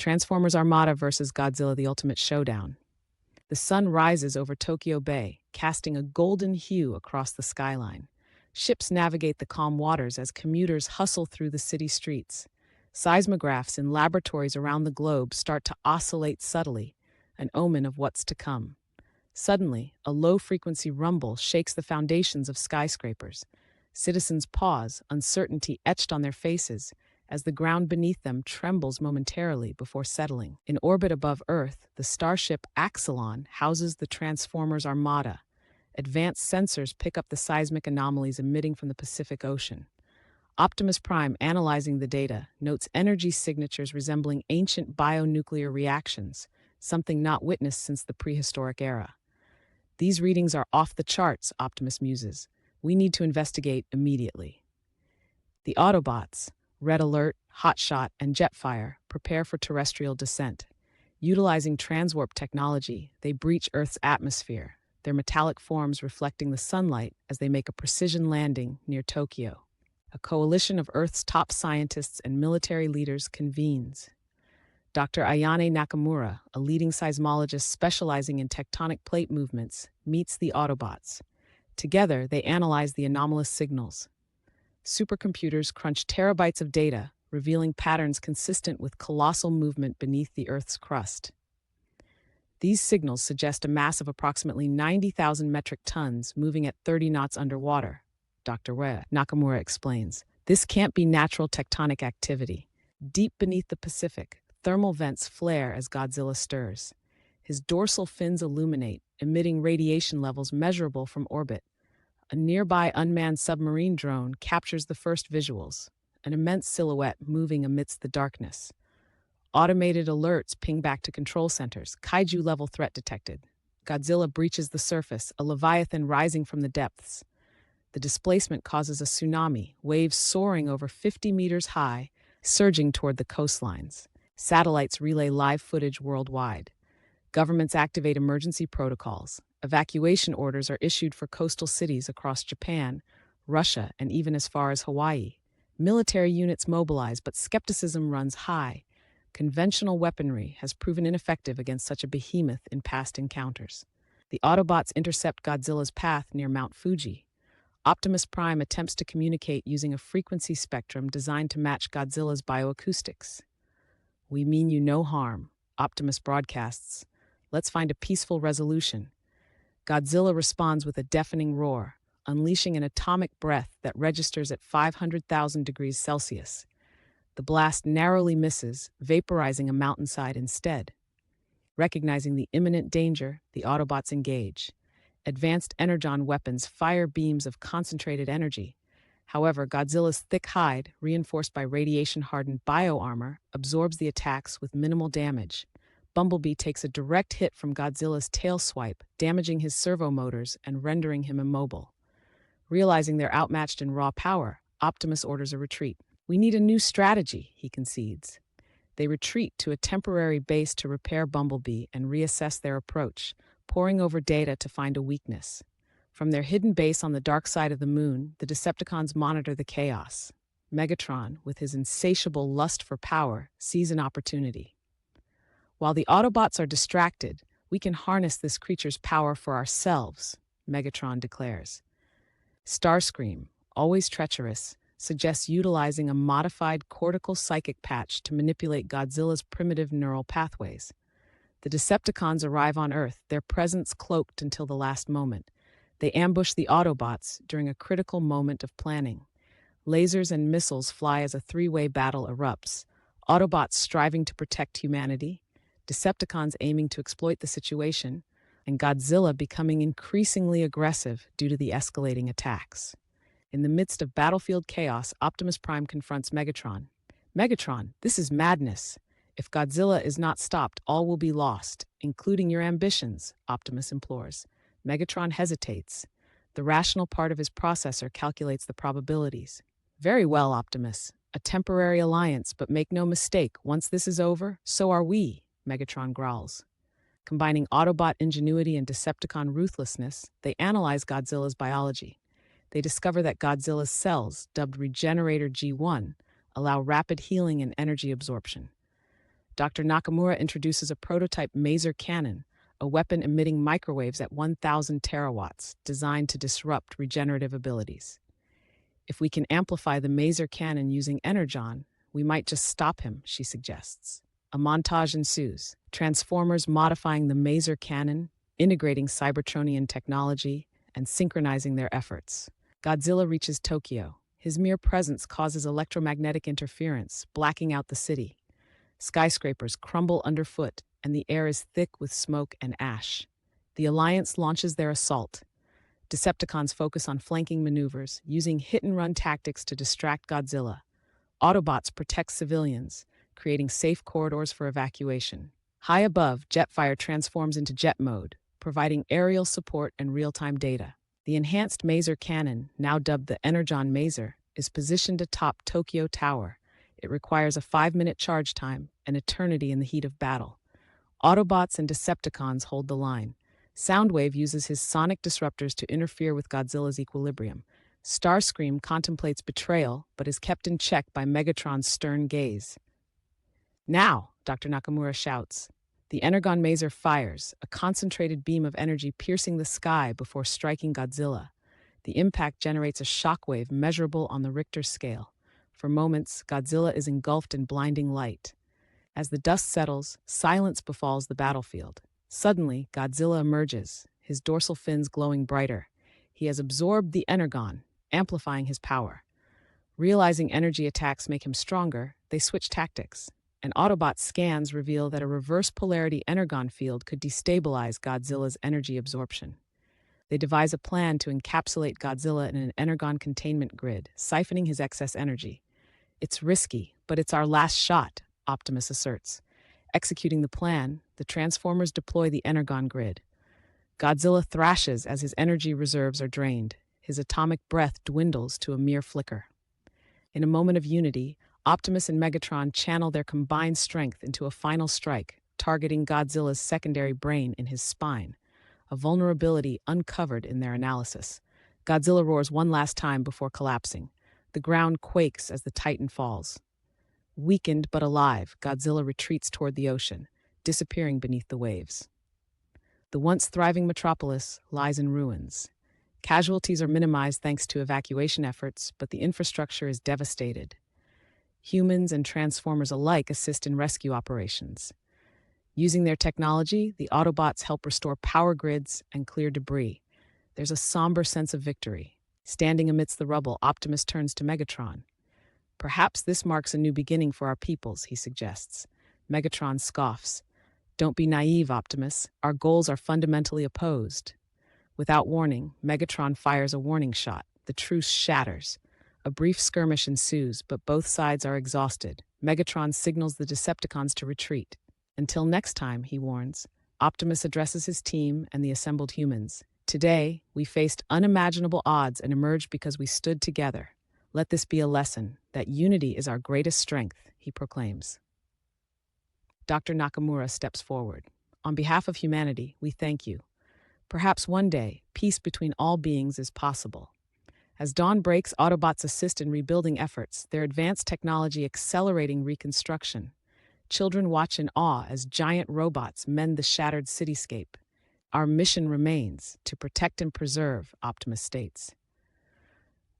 Transformers Armada versus Godzilla the Ultimate Showdown. The sun rises over Tokyo Bay, casting a golden hue across the skyline. Ships navigate the calm waters as commuters hustle through the city streets. Seismographs in laboratories around the globe start to oscillate subtly, an omen of what's to come. Suddenly, a low-frequency rumble shakes the foundations of skyscrapers. Citizens pause, uncertainty etched on their faces, as the ground beneath them trembles momentarily before settling. In orbit above Earth, the starship Axelon houses the Transformers Armada. Advanced sensors pick up the seismic anomalies emitting from the Pacific Ocean. Optimus Prime, analyzing the data, notes energy signatures resembling ancient bionuclear reactions, something not witnessed since the prehistoric era. These readings are off the charts, Optimus muses. We need to investigate immediately. The Autobots, Red Alert, Hotshot, and Jetfire, prepare for terrestrial descent. Utilizing transwarp technology, they breach Earth's atmosphere, their metallic forms reflecting the sunlight as they make a precision landing near Tokyo. A coalition of Earth's top scientists and military leaders convenes. Dr. Ayane Nakamura, a leading seismologist specializing in tectonic plate movements, meets the Autobots. Together, they analyze the anomalous signals. Supercomputers crunch terabytes of data, revealing patterns consistent with colossal movement beneath the Earth's crust. These signals suggest a mass of approximately 90,000 metric tons moving at 30 knots underwater, Dr. Nakamura explains. This can't be natural tectonic activity. Deep beneath the Pacific, thermal vents flare as Godzilla stirs. His dorsal fins illuminate, emitting radiation levels measurable from orbit. A nearby unmanned submarine drone captures the first visuals, an immense silhouette moving amidst the darkness. Automated alerts ping back to control centers. Kaiju-level threat detected. Godzilla breaches the surface, a leviathan rising from the depths. The displacement causes a tsunami, waves soaring over 50 meters high, surging toward the coastlines. Satellites relay live footage worldwide. Governments activate emergency protocols. Evacuation orders are issued for coastal cities across Japan, Russia, and even as far as Hawaii. Military units mobilize, but skepticism runs high. Conventional weaponry has proven ineffective against such a behemoth in past encounters. The Autobots intercept Godzilla's path near Mount Fuji. Optimus Prime attempts to communicate using a frequency spectrum designed to match Godzilla's bioacoustics. "We mean you no harm," Optimus broadcasts. "Let's find a peaceful resolution." Godzilla responds with a deafening roar, unleashing an atomic breath that registers at 500,000 degrees Celsius. The blast narrowly misses, vaporizing a mountainside instead. Recognizing the imminent danger, the Autobots engage. Advanced energon weapons fire beams of concentrated energy. However, Godzilla's thick hide, reinforced by radiation-hardened bioarmor, absorbs the attacks with minimal damage. Bumblebee takes a direct hit from Godzilla's tail swipe, damaging his servo motors and rendering him immobile. Realizing they're outmatched in raw power, Optimus orders a retreat. "We need a new strategy," he concedes. They retreat to a temporary base to repair Bumblebee and reassess their approach, poring over data to find a weakness. From their hidden base on the dark side of the moon, the Decepticons monitor the chaos. Megatron, with his insatiable lust for power, sees an opportunity. "While the Autobots are distracted, we can harness this creature's power for ourselves," Megatron declares. Starscream, always treacherous, suggests utilizing a modified cortical psychic patch to manipulate Godzilla's primitive neural pathways. The Decepticons arrive on Earth, their presence cloaked until the last moment. They ambush the Autobots during a critical moment of planning. Lasers and missiles fly as a three-way battle erupts, Autobots striving to protect humanity, Decepticons aiming to exploit the situation, and Godzilla becoming increasingly aggressive due to the escalating attacks. In the midst of battlefield chaos, Optimus Prime confronts Megatron. "Megatron, this is madness. If Godzilla is not stopped, all will be lost, including your ambitions," Optimus implores. Megatron hesitates. The rational part of his processor calculates the probabilities. "Very well, Optimus. A temporary alliance, but make no mistake, once this is over, so are we," Megatron growls. Combining Autobot ingenuity and Decepticon ruthlessness, they analyze Godzilla's biology. They discover that Godzilla's cells, dubbed Regenerator G1, allow rapid healing and energy absorption. Dr. Nakamura introduces a prototype maser cannon, a weapon emitting microwaves at 1,000 terawatts, designed to disrupt regenerative abilities. If we can amplify the maser cannon using energon, we might just stop him, she suggests. A montage ensues, Transformers modifying the maser cannon, integrating Cybertronian technology, and synchronizing their efforts. Godzilla reaches Tokyo. His mere presence causes electromagnetic interference, blacking out the city. Skyscrapers crumble underfoot, and the air is thick with smoke and ash. The Alliance launches their assault. Decepticons focus on flanking maneuvers, using hit-and-run tactics to distract Godzilla. Autobots protect civilians, creating safe corridors for evacuation. High above, Jetfire transforms into jet mode, providing aerial support and real-time data. The enhanced maser cannon, now dubbed the Energon Maser, is positioned atop Tokyo Tower. It requires a 5-minute charge time, an eternity in the heat of battle. Autobots and Decepticons hold the line. Soundwave uses his sonic disruptors to interfere with Godzilla's equilibrium. Starscream contemplates betrayal, but is kept in check by Megatron's stern gaze. Now, Dr. Nakamura shouts. The Energon Maser fires, a concentrated beam of energy piercing the sky before striking Godzilla. The impact generates a shockwave measurable on the Richter scale. For moments, Godzilla is engulfed in blinding light. As the dust settles, silence befalls the battlefield. Suddenly, Godzilla emerges, his dorsal fins glowing brighter. He has absorbed the Energon, amplifying his power. Realizing energy attacks make him stronger, they switch tactics. An Autobot scans reveal that a reverse polarity Energon field could destabilize Godzilla's energy absorption. They devise a plan to encapsulate Godzilla in an Energon containment grid, siphoning his excess energy. It's risky, but it's our last shot, Optimus asserts. Executing the plan, the Transformers deploy the Energon grid. Godzilla thrashes as his energy reserves are drained. His atomic breath dwindles to a mere flicker. In a moment of unity, Optimus and Megatron channel their combined strength into a final strike, targeting Godzilla's secondary brain in his spine, a vulnerability uncovered in their analysis. Godzilla roars one last time before collapsing. The ground quakes as the Titan falls. Weakened but alive, Godzilla retreats toward the ocean, disappearing beneath the waves. The once thriving metropolis lies in ruins. Casualties are minimized thanks to evacuation efforts, but the infrastructure is devastated. Humans and Transformers alike assist in rescue operations. Using their technology, the Autobots help restore power grids and clear debris. There's a somber sense of victory. Standing amidst the rubble, Optimus turns to Megatron. Perhaps this marks a new beginning for our peoples, he suggests. Megatron scoffs. Don't be naive, Optimus. Our goals are fundamentally opposed. Without warning, Megatron fires a warning shot. The truce shatters. A brief skirmish ensues, but both sides are exhausted. Megatron signals the Decepticons to retreat. Until next time, he warns. Optimus addresses his team and the assembled humans. Today, we faced unimaginable odds and emerged because we stood together. Let this be a lesson that unity is our greatest strength, he proclaims. Dr. Nakamura steps forward. On behalf of humanity, we thank you. Perhaps one day, peace between all beings is possible. As dawn breaks, Autobots assist in rebuilding efforts, their advanced technology accelerating reconstruction. Children watch in awe as giant robots mend the shattered cityscape. Our mission remains to protect and preserve, Optimus states.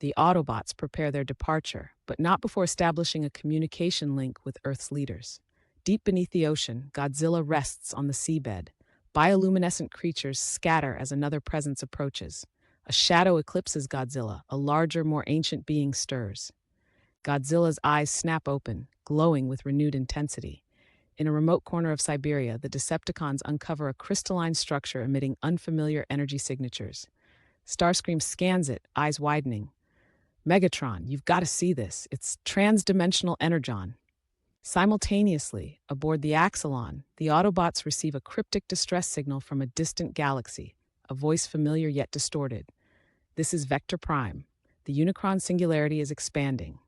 The Autobots prepare their departure, but not before establishing a communication link with Earth's leaders. Deep beneath the ocean, Godzilla rests on the seabed. Bioluminescent creatures scatter as another presence approaches. A shadow eclipses Godzilla, a larger, more ancient being stirs. Godzilla's eyes snap open, glowing with renewed intensity. In a remote corner of Siberia, the Decepticons uncover a crystalline structure emitting unfamiliar energy signatures. Starscream scans it, eyes widening. Megatron, you've got to see this. It's trans-dimensional energon. Simultaneously, aboard the Axelon, the Autobots receive a cryptic distress signal from a distant galaxy, a voice familiar yet distorted. This is Vector Prime. The Unicron singularity is expanding.